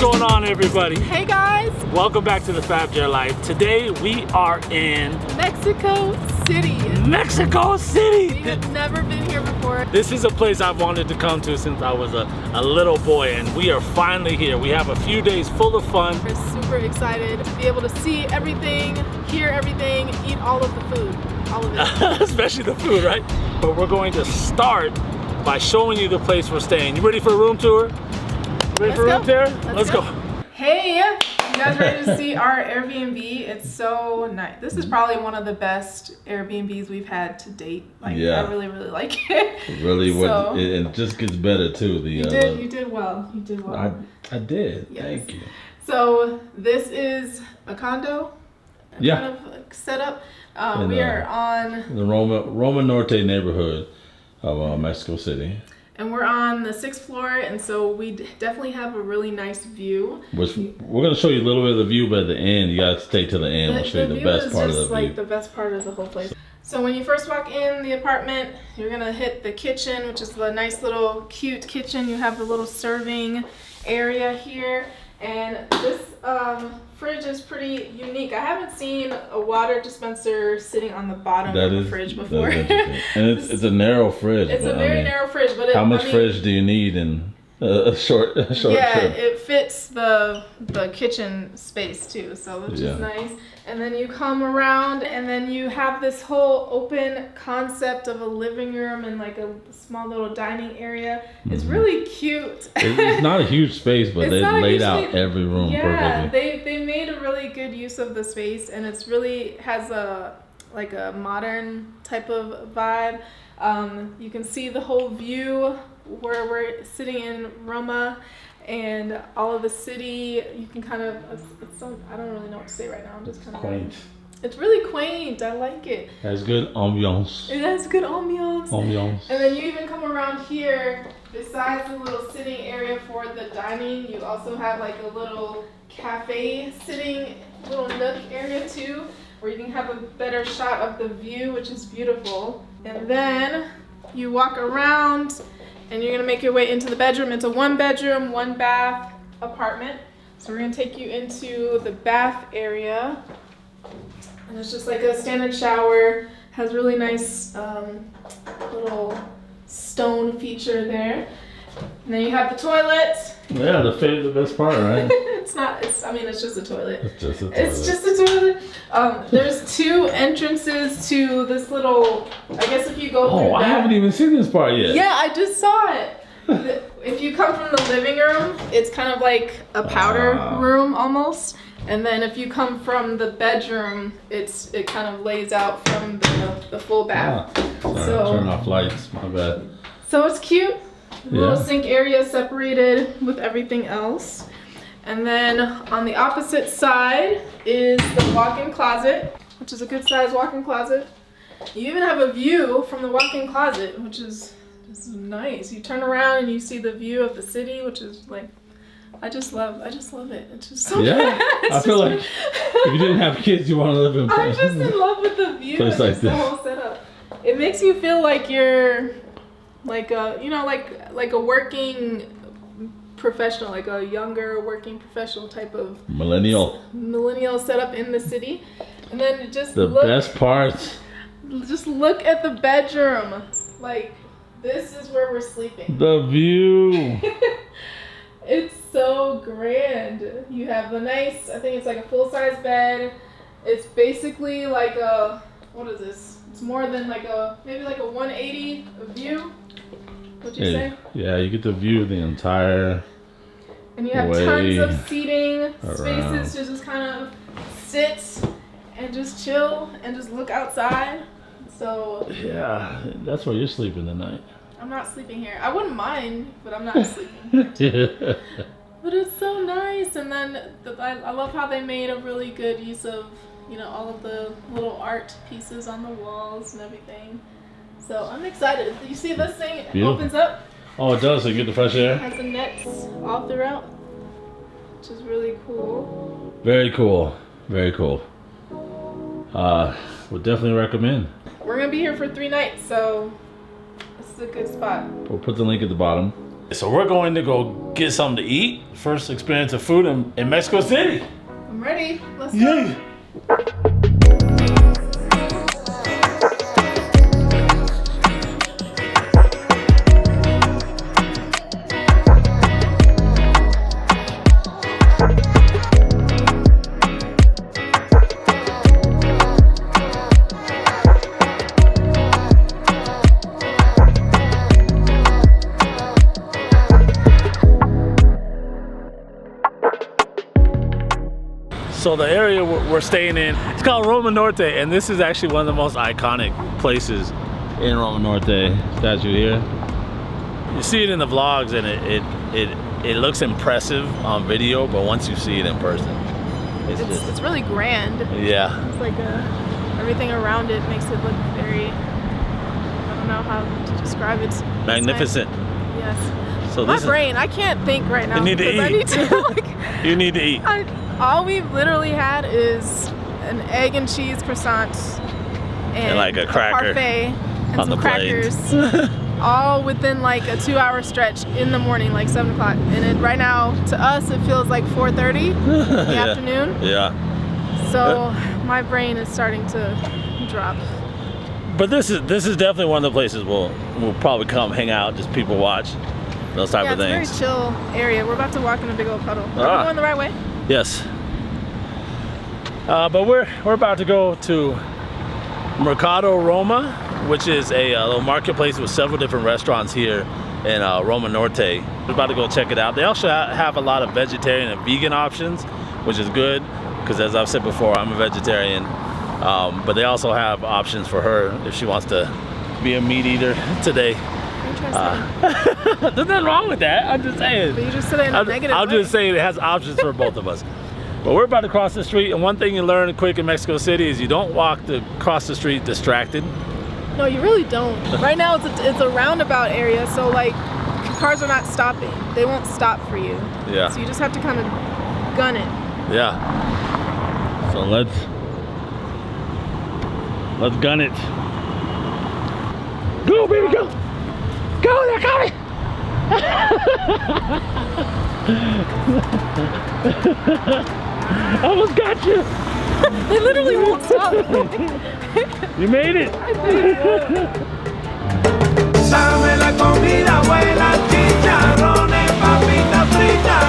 going on, everybody? Hey guys! Welcome back to the Fabeola Life. Today we are in Mexico City. Mexico City! We have never been here before. This is a place I've wanted to come to since I was a little boy, and we are finally here. We have a few days full of fun. We're super excited to be able to see everything, hear everything, eat all of the food. All of it. Especially the food, right? But we're going to start by showing you the place we're staying. You ready for a room tour? Ready for a room tour? Let's go. Hey, you guys ready to see our Airbnb? It's so nice. This is probably one of the best Airbnbs we've had to date. Like, yeah. I really like it. Really, so, it just gets better too. You did well. You did well. I did. Yes. Thank you. So this is a condo. Yeah. Kind of like setup. We are on the Roma Norte neighborhood of Mexico City. And we're on the 6th floor, and so we definitely have a really nice view. Which we're gonna show you a little bit of the view, but at the end, you gotta stay till the end. We'll show you the best part of the view. Like the best part of the whole place. So when you first walk in the apartment, you're gonna hit the kitchen, which is the nice little cute kitchen. You have the little serving area here, and this fridge is pretty unique. I haven't seen a water dispenser sitting on the bottom of a fridge before. And it's a narrow fridge. It's a very narrow fridge, but how much fridge do you need in a short trip? Yeah, it fits the kitchen space too, so which is nice. And then you come around, and then you have this whole open concept of a living room and like a small little dining area. It's really cute. It's not a huge space, but they laid out every room perfectly. Yeah, they made a really good use of the space, and it's really has a modern type of vibe. You can see the whole view where we're sitting in Roma, and all of the city. You can kind of, I don't really know what to say right now. I'm just kind of quaint. It's really quaint. I like it. It has good ambiance. It has good ambiance. Ambiance. And then you even come around here. Besides the little sitting area for the dining, you also have like a little cafe sitting, little nook area too, where you can have a better shot of the view, which is beautiful. And then you walk around, and you're gonna make your way into the bedroom. It's a 1-bedroom, 1-bath apartment. So we're gonna take you into the bath area. And it's just like a standard shower. Has really nice little stone feature there. And then you have the toilet. Yeah, the best part, right? It's just a toilet. It's just a toilet. It's just a toilet. There's 2 entrances to this little, I guess if you go through that. I haven't even seen this part yet. Yeah, I just saw it. If you come from the living room, it's kind of like a powder room almost. And then if you come from the bedroom, it kind of lays out from the full bath. So turn off lights, my bad. So it's cute. Little sink area separated with everything else. And then on the opposite side is the walk-in closet, which is a good size walk-in closet. You even have a view from the walk-in closet, which is nice. You turn around and you see the view of the city, which is like, I just love it. It's just so yeah. I feel like if you didn't have kids, you want to live in I'm just in love with the view. Place like the whole setup. It makes you feel like you're like a working professional, like a younger working professional type of millennial setup in the city. And then just best parts. Just look at the bedroom. Like, this is where we're sleeping. The view. It's so grand. You have the nice, I think it's like a full-size bed. It's basically like a, what is this? It's more than maybe like a 180 view. What'd you say? Yeah, you get the view of the entire and you have tons of seating spaces to just kind of sit and just chill and just look outside. So yeah, that's where you're sleeping tonight. I'm not sleeping here. I wouldn't mind, but I'm not sleeping. Yeah. But it's so nice. And then I love how they made a really good use of, all of the little art pieces on the walls and everything. So I'm excited. You see this thing opens up? Oh, it does. So you get the fresh air? It has the nets all throughout, which is really cool. Very cool. Very cool. Would definitely recommend. We're going to be here for 3 nights, so this is a good spot. We'll put the link at the bottom. So we're going to go get something to eat. First experience of food in Mexico City. I'm ready. Let's Yay. go. So the area we're staying in, it's called Roma Norte, and this is actually one of the most iconic places in Roma Norte. Statue here. You see it in the vlogs, and it looks impressive on video, but once you see it in person, It's really grand. Yeah. It's like everything around it makes it look very, I don't know how to describe it. It's Magnificent. nice. Yes. So My this brain, I can't think right now. You need to because I eat. need to, like, you need to eat. all we've literally had is an egg and cheese croissant and like a cracker parfait and on some the plate. crackers. All within like a 2-hour stretch in the morning, like 7 o'clock. And right now, to us, it feels like 4:30 in the afternoon. Yeah. So my brain is starting to drop. But this is definitely one of the places we'll probably come hang out, just people watch, those type of things. It's a very chill area. We're about to walk in a big old puddle. Are we going the right way? Yes. But we're about to go to Mercado Roma, which is a little marketplace with several different restaurants here in Roma Norte. We're about to go check it out. They also have a lot of vegetarian and vegan options, which is good, because as I've said before, I'm a vegetarian. But they also have options for her if she wants to be a meat eater today. There's nothing wrong with that. I'm just saying. But you just said it in a negative I'm way. just saying it has options for both of us. But we're about to cross the street, and one thing you learn quick in Mexico City is you don't walk across the street distracted. No, you really don't. Right now it's a roundabout area, so like cars are not stopping. They won't stop for you. Yeah. So you just have to kind of gun it. Yeah. So let's gun it. Go, baby, go! Go, they're coming! I almost got you! They literally won't stop. You made it! Dame la comida buena, chicharrones, papitas fritas.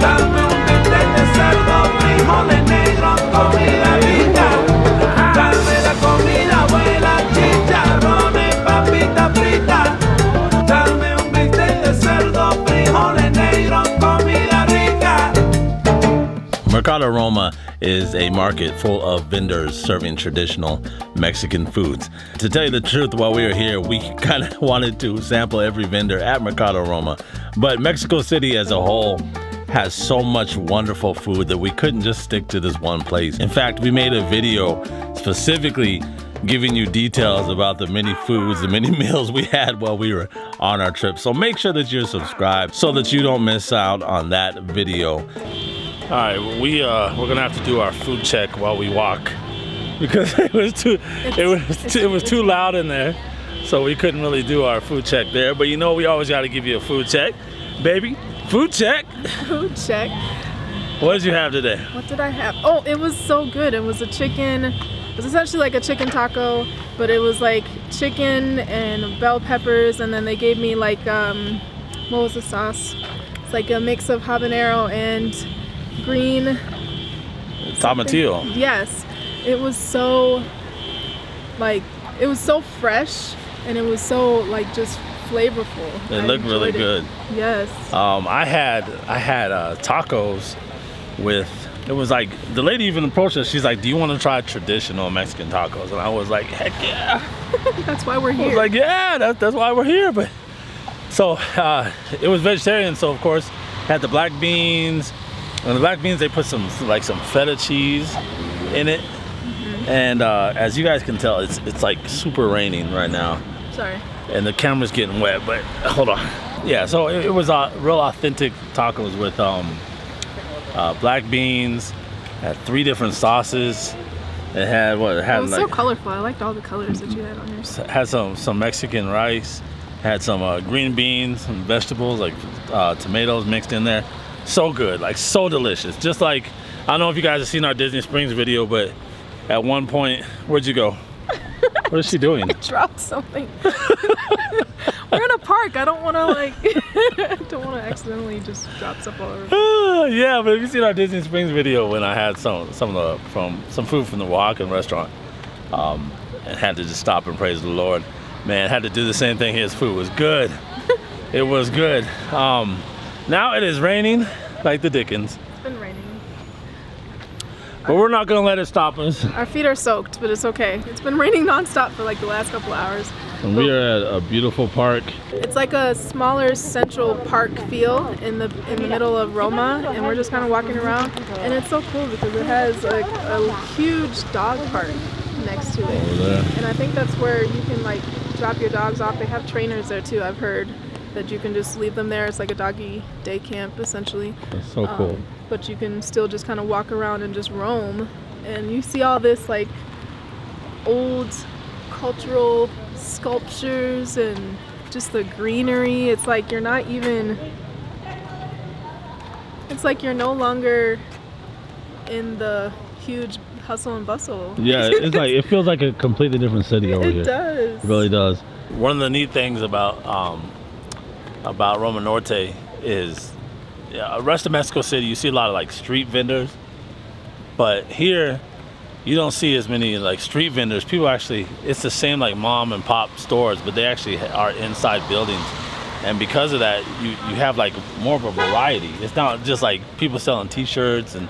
Dame un bistec de cerdo, frijoles negros, comida rica. Dame la comida buena, chicharrones, papitas fritas. Dame un bistec de cerdo, frijoles negros, comida rica. Mercado Roma is a market full of vendors serving traditional Mexican foods. To tell you the truth, while we were here, we kind of wanted to sample every vendor at Mercado Roma. But Mexico City as a whole has so much wonderful food that we couldn't just stick to this one place. In fact, we made a video specifically giving you details about the many foods, the many meals we had while we were on our trip. So make sure that you're subscribed so that you don't miss out on that video. All right, we're gonna have to do our food check while we walk because it was too loud in there, so we couldn't really do our food check there. But you know, we always got to give you a food check, baby. Food check. Food check. What did you have today? What did I have? Oh, it was so good. It was a chicken. It was essentially like a chicken taco, but it was like chicken and bell peppers, and then they gave me like what was the sauce? It's like a mix of habanero and green Tomatillo. Yes, it was so fresh, and it was so like just flavorful. It looked really good. Yes. I had tacos with. It was like the lady even approached us. She's like, "Do you want to try traditional Mexican tacos?" And I was like, "Heck yeah!" That's why we're here. I was like, "Yeah, that's why we're here." But so it was vegetarian, so of course had the black beans. And the black beans, they put some feta cheese in it. Mm-hmm. And as you guys can tell, it's like super raining right now. Sorry. And the camera's getting wet, but hold on. Yeah, so it was real authentic tacos with black beans, had 3 different sauces. It had It was so colorful. I liked all the colors that you had on yours. Had some Mexican rice, Had some green beans, some vegetables like tomatoes mixed in there. So good, like so delicious. Just like, I don't know if you guys have seen our Disney Springs video, but at one point, where'd you go? What is she doing? I dropped something. We're in a park. I don't want to like, don't want to accidentally just drop stuff all over. Yeah, but have you seen our Disney Springs video when I had some food from the Oaxacan restaurant, and had to just stop and praise the Lord. Man, had to do the same thing. His food was good. It was good. Now it is raining like the Dickens. It's been raining. But we're not gonna let it stop us. Our feet are soaked, but it's okay. It's been raining nonstop for like the last couple hours. And we are at a beautiful park. It's like a smaller central park feel in the middle of Roma, and we're just kind of walking around. And it's so cool because it has like a huge dog park next to it. Over there. And I think that's where you can like drop your dogs off. They have trainers there too, I've heard, that you can just leave them there. It's like a doggy day camp essentially. That's so cool. But you can still just kind of walk around and just roam, and you see all this like old cultural sculptures and just the greenery. It's like you're not even, it's like you're no longer in the huge hustle and bustle. Yeah, it's like, it feels like a completely different city over here. It does. It really does. One of the neat things about Roma Norte is, rest of Mexico City, you see a lot of like street vendors, but here you don't see as many like street vendors. People actually, it's the same like mom and pop stores, but they actually are inside buildings. And because of that, you have like more of a variety. It's not just like people selling t-shirts and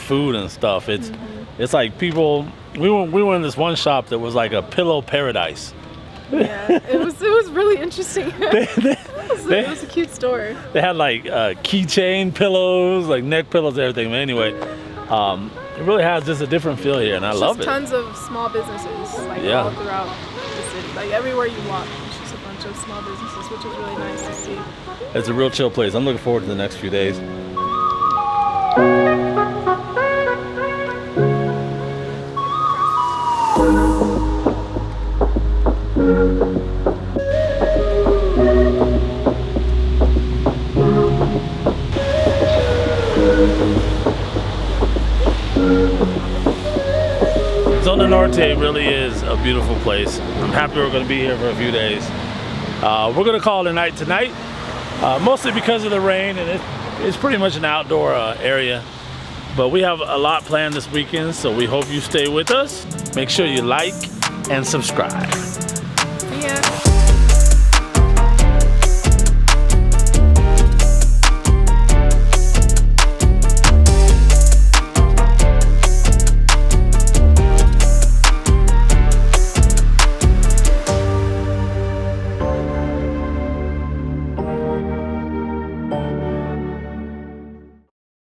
food and stuff. It's like people, we were in this one shop that was like a pillow paradise. Yeah, it was really interesting. It was a cute store. They had like keychain pillows, like neck pillows, everything. But anyway, it really has just a different feel here, and I love it. Tons of small businesses, like all throughout the city. Like everywhere you walk, it's just a bunch of small businesses, which is really nice to see. It's a real chill place. I'm looking forward to the next few days. Roma Norte really is a beautiful place. I'm happy we're going to be here for a few days. We're going to call it a night tonight, mostly because of the rain, and it's pretty much an outdoor area. But we have a lot planned this weekend, so we hope you stay with us. Make sure you like and subscribe. Yeah.